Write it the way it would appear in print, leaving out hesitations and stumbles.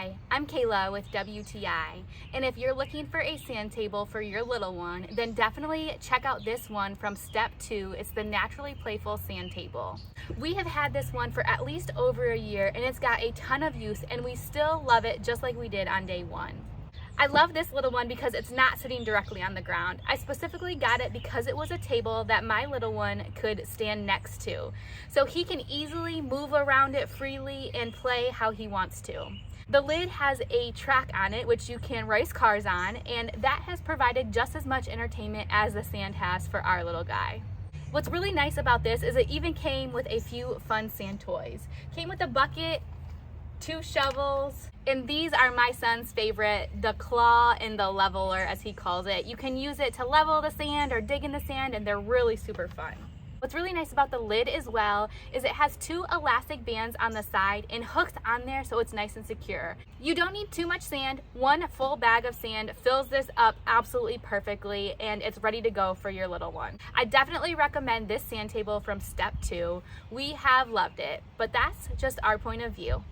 Hi, I'm Kayla with WTI, and if you're looking for a sand table for your little one, then definitely check out this one from Step2. It's the Naturally Playful Sand Table. We have had this one for at least over a year, and it's got a ton of use, and we still love it just like we did on day one. I love this little one because it's not sitting directly on the ground. I specifically got it because it was a table that my little one could stand next to. So he can easily move around it freely and play how he wants to. The lid has a track on it which you can race cars on, and that has provided just as much entertainment as the sand has for our little guy. What's really nice about this is it even came with a few fun sand toys. Came with a bucket, 2 shovels, and these are my son's favorite, the claw and the leveler as he calls it. You can use it to level the sand or dig in the sand, and they're really super fun. What's really nice about the lid as well is it has 2 elastic bands on the side and hooks on there so it's nice and secure. You don't need too much sand. 1 full bag of sand fills this up absolutely perfectly, and it's ready to go for your little one. I definitely recommend this sand table from Step2. We have loved it, but that's just our point of view.